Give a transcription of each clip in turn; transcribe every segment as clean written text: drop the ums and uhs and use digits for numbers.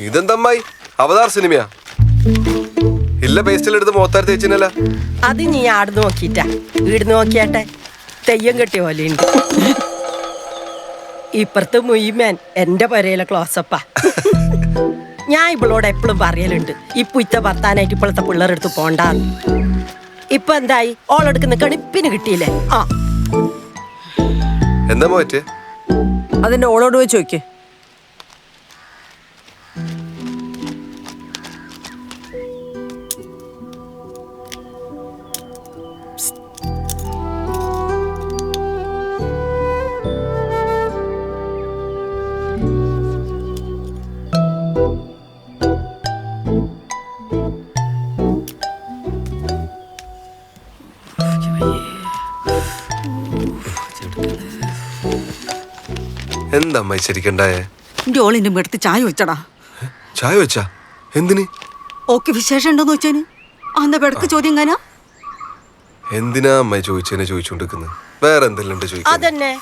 ഇതെന്തമ്മായി അവതാർ സിനിമയാ? ഇല്ല പേസ്റ്റിലെടുത്ത് മോത്താർ തേച്ചിനല്ല. അത് നീ ആട് നോക്കിട്ടാ ഈട് നോക്കിയാട്ടെ തെയ്യം കെട്ടിയ പോലെയുണ്ട്. ഇപ്പുറത്ത് മുയ്മേൻ എന്റെ പരയിലെ ക്ലോസപ്പാ. ഞാൻ ഇവളോട് എപ്പോഴും പറയലുണ്ട് ഇപ്പുറ്റ ഭർത്താനായിട്ട് ഇപ്പോഴത്തെ പിള്ളേരെടുത്ത് പോണ്ടാന്ന്. ഇപ്പൊ എന്തായി? ഓളെടുക്കുന്ന കണിപ്പിന് കിട്ടിയില്ലേ? ആ എന്താ മോറ്റേ? അതിന്റെ ഓളോട് പോയി ചോദിക്കേ. എന്താ അമ്മായി ശരിക്കണ്ടായേ? എന്റെ ഓളിന്റെ അടുത്ത് ചായ വെച്ചടാ. ചായ വെച്ചാ എന്തിന്? ഓക്ക് വിശേഷം ഉണ്ടോന്ന് വെച്ചാന് അന്ന പെടക്ക് ചോദ്യം കാനാ. എന്തിനാ അമ്മായി ചോദിച്ചതിനെ ചോദിച്ചോണ്ടിരിക്കുന്നത്? വേറെ എന്തെല്ലാം ഉണ്ട് ചോദിക്കാൻ? അതന്നെ,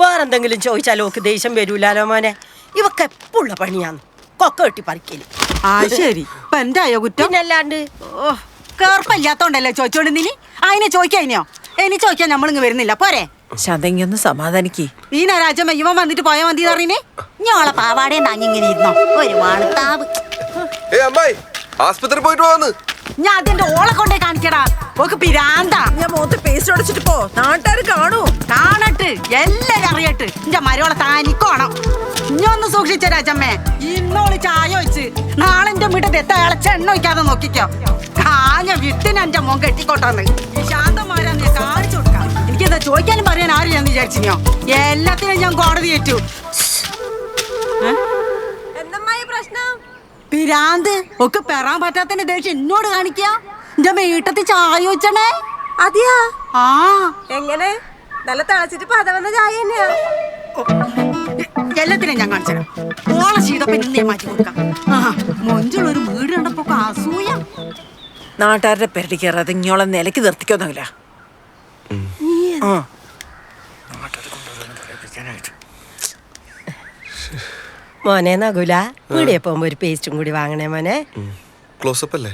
വേറെന്തെങ്കിലും ചോദിച്ചാലോ ഓക്ക് ദേഷ്യം വരൂലാലോ മോനെ. ഇവക്ക് എപ്പോഴുള്ള പണിയാന്ന് കൊക്ക കെട്ടി പറിക്കല്. ആ ശരി, ഇപ്പൊ എന്തായോ കുറ്റം? പിന്നല്ലാണ്ട് ഓ കേർപ്പല്ലാത്തോണ്ടല്ലേ ചോദിച്ചോണ്ട് നീ അതിനെ ചോദിക്കാനോ? ഇനി ചോദിക്കാൻ നമ്മളിങ്ങ് വരുന്നില്ല പോരെ. ശതങ്ങൊന്ന് സമാധാനിക്ക്. ഈ രാജമ്മ ഇവൻ വന്നിട്ട് പോയാ മതി അറിയണേ. ഞോളെ പാവാടേ നാങ്ങിങ്ങനെ ഇരുന്നോ ഒരു വാണത്താവ്. അമ്മായി ആസ്പത്രി പോയിട്ട് പോന്ന്. ഞാൻ അതിന്റെ ഓളെ കൊണ്ടേ കാണിക്കടാ. ഓക്ക് പിരാന്താ. ഞാൻ മുഖത്ത് പേസ്റ്റ് അടിച്ചിട്ട് പോ, നാട്ടുകാർ കാണൂ. കാണട്ട് എല്ലാരും അറിയട്ട്. എന്റെ മരോളെ താനിക്കോണം. ഇനി ഒന്ന് സൂക്ഷിച്ച രാജമ്മേ. ഇന്നോള് ചായ വെച്ച് നാളെ എന്റെ വീട്ടിൽ എത്ത ഇളച്ച എണ്ണ വയ്ക്കാതെ നോക്കിക്കോ. കാഞ്ഞ വിട്ടിന് എന്റെ മോൻ കെട്ടിക്കോട്ടാന്ന് ശാന്തമാരാന്ന് ഞാൻ കാണിച്ചു കൊടുക്കാം. എനിക്കെന്താ ചോദിക്കാനും പറയാൻ ആരും ഞാൻ വിചാരിച്ചിനോ? എല്ലാത്തിനും ഞാൻ കോടതി ഏറ്റു. പിരാന്ത് ഒക്കെ പെറാൻ പറ്റാത്തതിന്റെ ദേഷ്യം എന്നോട് കാണിക്കാ. എന്റെ വീട്ടത്തിൽ ചായ വെച്ചണേ. അതെയാ? ആ എങ്ങനെ? നല്ല തിളച്ചിട്ട് പതവന്ന ചായ തന്നെയാ. എല്ലാത്തിനും ഞാൻ കാണിച്ചു. ഓളെ ശീതപ്പൻ ഇന്ന് മാറ്റി കൊടുക്കാം. മൊഞ്ചുള്ളൊരു വീട് കണ്ടപ്പോ അസൂയ. നാട്ടുകാരുടെ പെരടി കയറാതെ ഇങ്ങോളം നിലയ്ക്ക് നിർത്തിക്കൊന്നുമില്ല. മോനെ നകുല വീടിയെ പോകുമ്പോ ഒരു പേസ്റ്റും കൂടി വാങ്ങണേ മോനെ. ക്ലോസപ്പ് അല്ലേ?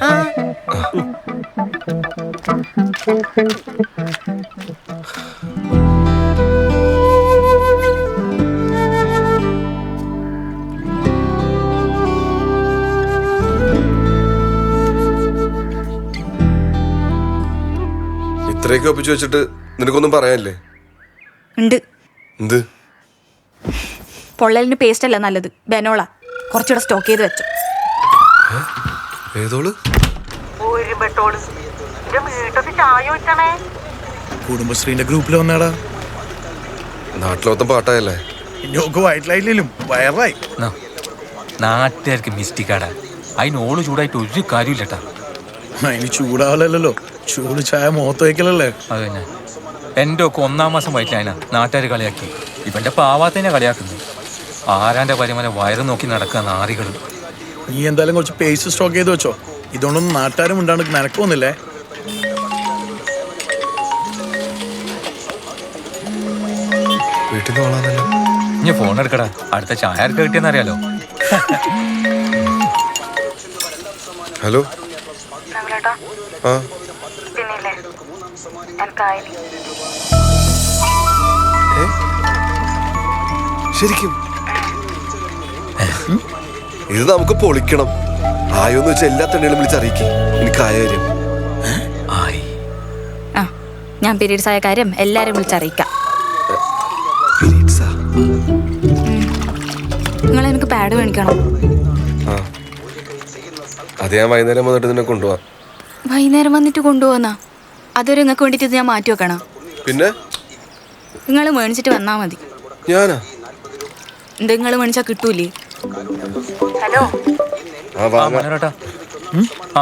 ഇത്രയൊക്കെ ഒപ്പിച്ചു വെച്ചിട്ട് നിനക്കൊന്നും പറയാനില്ലേ? ഉണ്ട്. എന്ത്? പൊള്ളലിന് പേസ്റ്റ് അല്ല നല്ലത്, ബെനോള. കുറച്ചുകൂടെ സ്റ്റോക്ക് ചെയ്ത് വെച്ചു. ഏതോള്? കുടുംബശ്രീന്റെ ഗ്രൂപ്പിൽ വന്നാടാ. നാട്ടിലൊത്തം പാട്ടായല്ലേ? ഞോക്ക് വയറ്റിലായില്ലേലും വയറായി. നാട്ടുകാർക്ക് മിസ്റ്റേക്കാടാ. അതിനോള് ചൂടായിട്ട് ഒരു കാര്യമില്ലട്ടാ. അതിന് ചൂടാവല്ലോ, ചൂട് ചായ മുഖത്ത് വയ്ക്കലല്ലേ. അത് തന്നെ. എൻ്റെ ഒക്കെ 1-ാം മാസം വയറ്റിലായന നാട്ടുകാർ കളിയാക്കി. ഇവന്റെ പാവാത്തന്നെ കളിയാക്കുന്നു. ആരാന്റെ പരിമനെ വയറ് നോക്കി നടക്കുക നാറികൾ. നീ എന്തായാലും കുറച്ച് പേസ്റ്റ് സ്റ്റോക്ക് ചെയ്ത് വെച്ചോ. ഇതുകൊണ്ടൊന്നും നാട്ടുകാരും ഉണ്ടാണ്ട് നിനക്ക് വന്നില്ലേ. വീട്ടിൽ നിന്ന് വളാന്നല്ലോ. ഇനി ഫോൺ എടുക്കടാ, അടുത്ത ചായ ആർക്ക് കിട്ടിയെന്ന് അറിയാലോ. ഹലോ. ആ ശരിക്കും ഇത് നമുക്ക് പൊളിക്കണം. ആയോന്ന് വെച്ചാൽ എല്ലാ തണ്ണികളും വിളിച്ചറിയിക്കും. എനിക്കായ കാര്യം ആയി. ആ, ഞാൻ പീരീഡ്സ് ആയ കാര്യം എല്ലാരും വിളിച്ചറിയിക്കാം. നിങ്ങൾ എനിക്ക് പാഡ് മേടിക്കണം. ആ അത് ഞാൻ വൈകുന്നേരം വന്നിട്ട് നിന്നെ കൊണ്ടുപോവാം. വൈകുന്നേരം വന്നിട്ട് കൊണ്ടുപോകുന്ന അതൊരു നിങ്ങൾക്ക് വേണ്ടിട്ട് ഞാൻ മാറ്റി വെക്കണം. പിന്നെ നിങ്ങൾ മേടിച്ചിട്ട് വന്നാ മതി. ഞാനാ? എന്താ നിങ്ങൾ മേടിച്ചാ കിട്ടൂലേ? ഹലോ, മനോരേട്ടാ,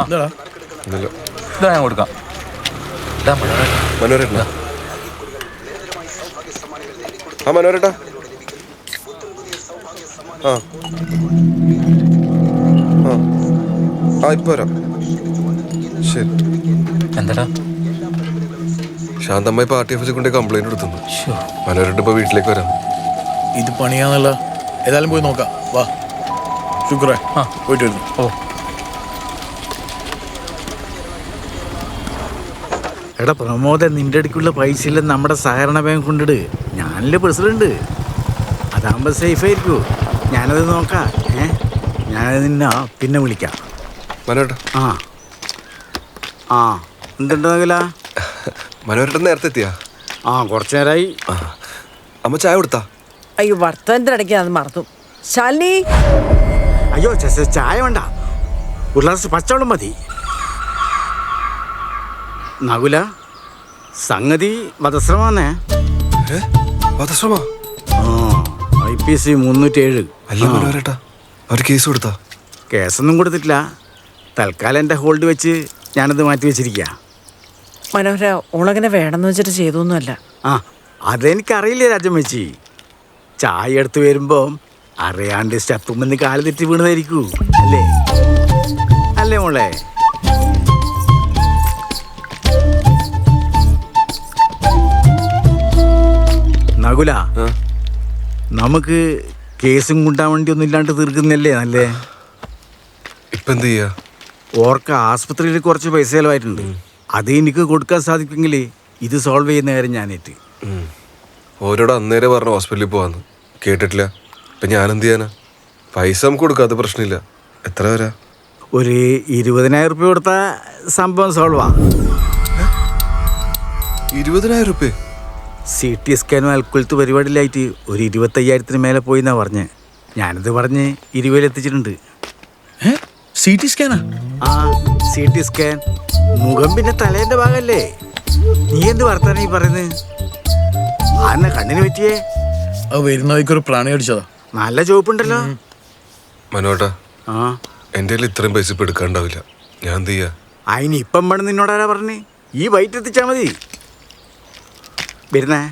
എന്താടാ? ഇതാ ഞാൻ കൊടുക്കാം. മനോരേട്ടാ, ആ മനോരേട്ടാ, ആ ആ ആ ഇപ്പൊ വരാം. ശരി. എന്താടാ? ശാന്തമായി പാർട്ടി ഓഫീസിൽ കൊണ്ട് കംപ്ലൈന്റ് കൊടുത്തു. മനോരേട്ട ഇപ്പൊ വീട്ടിലേക്ക് വരാം. ഇത് പണിയാന്നല്ല. ഏതായാലും പോയി നോക്കാം, വാ. ശുക്രേ പോയിട്ട് വരുന്നു. ഓ എടാ പ്രമോദ, നിന്റെ അടുക്കുള്ള പൈസ എല്ലാം നമ്മുടെ സഹകരണ ബാങ്ക് കൊണ്ടിട്. ഞാനല്ലേ പ്രസിഡന്റ്. അതാകുമ്പോൾ സേഫ് ആയിരിക്കൂ. ഞാനത് നോക്കാം. ഞാനത് നിന്നെ പിന്നെ വിളിക്കാം. മനോരേട്ടാ ആ ആ എന്തുണ്ടാകില്ല? മനോരേട്ടൻ നേരത്തെ എത്തിയാ? ആ കുറച്ചു നേരമായി. അമ്മ ചായ കൊടുത്താ? അയ്യോ വർത്തമാനത്തിന്റെ ഇടയ്ക്ക് അത് മറന്നു. ശാലിനി, അയ്യോ ചായ വേണ്ട, ഒരു ഗ്ലാസ് പച്ചവെള്ളം മതി. നകുല, സംഗതി വധശ്രമാന്നേ. വധശ്രമ? IPC 307. അല്ല മനോരേട്ടാ, അവർ കേസ് കൊടുത്താ? കേസൊന്നും കൊടുത്തിട്ടില്ല. തൽക്കാലം എൻ്റെ ഹോൾഡ് വെച്ച് ഞാനത് മാറ്റി വെച്ചിരിക്കുക. മനോഹര ഓളങ്ങനെ വേണമെന്ന് വെച്ചിട്ട് ചെയ്തൊന്നുമല്ല. ആ അതെനിക്കറിയില്ലേ രാജമ്മച്ചി. ചായ എടുത്ത് വരുമ്പോൾ അറിയാണ്ട് സ്റ്റെപ്പുമെന്ന് കാല് തെറ്റി വീണതായിരിക്കൂ. അല്ലേ അല്ലേ മോളെ? നകുല, നമുക്ക് കേസും കൊണ്ടാൻ വേണ്ടി ഒന്നും ഇല്ലാണ്ട് തീർക്കുന്നല്ലേ നല്ലേ? ഇപ്പൊ എന്ത് ചെയ്യാ? ഓർക്ക് ആസ്പത്രിയിൽ കുറച്ച് പൈസ ചിലവായിട്ടുണ്ട്. അത് എനിക്ക് കൊടുക്കാൻ സാധിക്കുമെങ്കിൽ ഇത് സോൾവ് ചെയ്യുന്ന കാര്യം ഞാനേറ്റ്. ഓരോട് അന്നേരം പറഞ്ഞു ഹോസ്പിറ്റലിൽ പോവാന്ന്, കേട്ടിട്ടില്ല. ഇപ്പൊ ഞാനെന്ത് ചെയ്യാനാ? പൈസ നമുക്ക് കൊടുക്കാം, അത് പ്രശ്നമില്ല. എത്ര വരാ? ഒരു 20,000 റുപ്യ കൊടുത്താൽ സംഭവം സോൾവാ. 20,000 റുപ്യ? CT സ്കാനും അൽക്കുലത്ത് പരിപാടിയിലായിട്ട് ഒരു 25,000-ന് മേലെ പോയി എന്നാ പറഞ്ഞ്. ഞാനത് പറഞ്ഞ് 20,000 എത്തിച്ചിട്ടുണ്ട്. CT സ്കാനാ? ആ CT സ്കാൻ. മുഖം പിന്നെ തലേന്റെ ഭാഗല്ലേ. നീ എന്ത് വർത്താനം ഈ പറയുന്നത്? ആന്നെ കണ്ണിന് പറ്റിയേ? അത് വരുന്ന വഴിക്കൊരു പ്രാണി അടിച്ചതാ. നല്ല ചോപ്പുണ്ടല്ലോ. മനോട്ടാ, ആ എൻ്റെ കയ്യിൽ ഇത്രയും പൈസ ഇപ്പൊ എടുക്കാണ്ടാവില്ല. ഞാൻ എന്ത് ചെയ്യാ? അതിന് ഇപ്പം വേണം നിന്നോടാരാ പറഞ്ഞ്? ഈ വൈറ്റ് എത്തിച്ചാ മതി. വരുന്നേ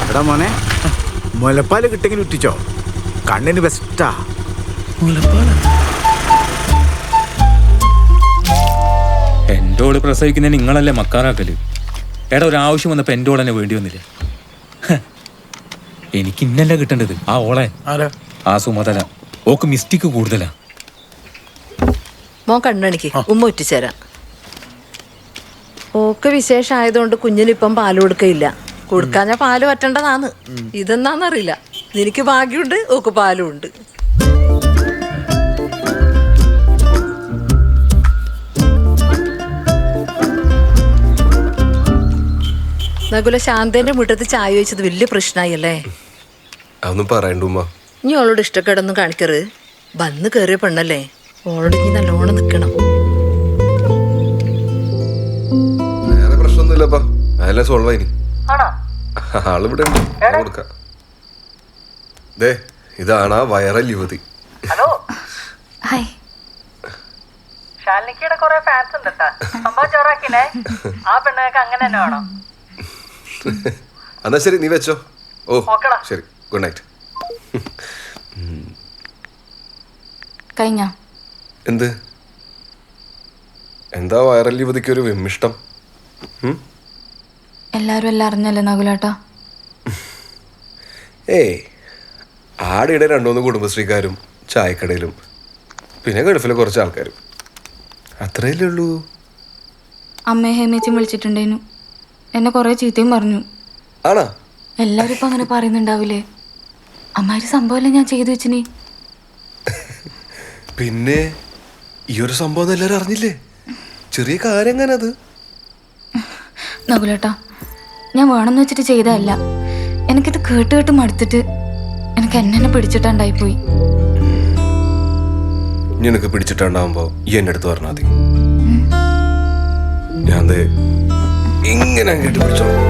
എടാ മോനെ, മുലപ്പാല് കിട്ടെങ്കിലും ഇട്ടിച്ചോ, കണ്ണിന് ബെസ്റ്റാ. എൻ്റെ ഓള് പ്രസവിക്കുന്നതിന് നിങ്ങളല്ലേ മക്കാറാക്കല്? എടാ ഒരാവശ്യം വന്നപ്പോ എൻ്റെ ഓളെന്നെ വേണ്ടി വന്നില്ല. എനിക്ക് ഇന്നല്ല കിട്ടേണ്ടത് ആ ഓളെ. ആരാ? ആ സുമതല. ഓക്ക് മിസ്റ്റേക്ക് കൂടുതലാ. മോൻ കണ്ണണിക്ക് ഉമ്മ ഉറ്റിച്ചേരാം. ഓക്ക് വിശേഷമായതുകൊണ്ട് കുഞ്ഞിനിപ്പം പാല് കൊടുക്കയില്ല. കൊടുക്കാൻ ഞാൻ പാല് പറ്റേണ്ടതാണ്. ഇതെന്നാന്നറിയില്ല. നിനക്ക് ഭാഗ്യമുണ്ട്, ഓക്ക് പാലും ഉണ്ട്. നകുല, ശാന്തന്റെ മുറ്റത്ത് ചായ വെച്ചത് വലിയ പ്രശ്നമായല്ലേ? അതൊന്നും പറയണ്ട ഉമ്മ. ഇനി ഓളോട് ഇഷ്ടക്കേടൊന്നും കാണിക്കരുത്. വന്ന് കയറിയ പെണ്ണല്ലേ, ഓളോട് ഇനി നല്ലോണം നിൽക്കണം. വേറെ പ്രശ്നമൊന്നുമില്ലപ്പാ, അതെല്ലാം സോൾവ് ആയിനി. ആളിവിടെ ഉണ്ട്, ഞാൻ കൊടുക്കാം. ദേ, ഇതാണ് ആ വൈറൽ യുവതി. Hello, hi. ശാലിനിക്കയുടെ കുറെ ഫാൻസ് ഉണ്ട്. സംഭവം ചോറാക്കിനെ. ആ പെണ്ണുങ്ങൾക്ക് അങ്ങനെ തന്നെ വേണം. എന്നാ ശരി, നീ വെച്ചോ. ഓ ശരി, ഗുഡ് നൈറ്റ്. കഴിഞ്ഞ എന്ത്? എന്താ വൈറൽ യുവതിക്ക് ഒരു വിമ്മിഷ്ടം? എല്ലാരും എല്ലാം അറിഞ്ഞല്ലേ നകുലേട്ടാ? ഏയ്, ആടെയുടെ 2-3 കുടുംബശ്രീക്കാരും ചായക്കടയിലും പിന്നെ ഗൾഫിലെ കുറച്ച് ആൾക്കാരും, അത്രയല്ലേ ഉള്ളൂ. അമ്മയെ ഹേമേച്ചി വിളിച്ചിട്ടുണ്ടേനു. എന്നെ കുറെ ചീത്തയും പറഞ്ഞു. ആണാ? എല്ലാരും ഇപ്പൊ അങ്ങനെ പറയുന്നുണ്ടാവില്ലേ? അമ്മാര് സംഭവമല്ലേ ഞാൻ ചെയ്തു വെച്ചിനി. പിന്നെ ഈ ഒരു സംഭവം എല്ലാവരും അറിഞ്ഞില്ലേ? ചെറിയ കാര്യം എങ്ങനെ അത്? നകുലേട്ടാ, ഞാൻ വേണമെന്ന് വെച്ചിട്ട് ചെയ്തതല്ല. എനിക്കിത് കേട്ട് കേട്ട് മടുത്തിട്ട് എനിക്ക് എന്നെ പിടിച്ചിട്ടുണ്ടായിപ്പോയി. നിനക്ക് പിടിച്ചിട്ടുണ്ടാവുമ്പോ ഈ എന്നെ അടുത്ത് പറഞ്ഞാൽ മതി. ഞാൻ ഇങ്ങനെ കേട്ട് പിടിച്ചോളൂ.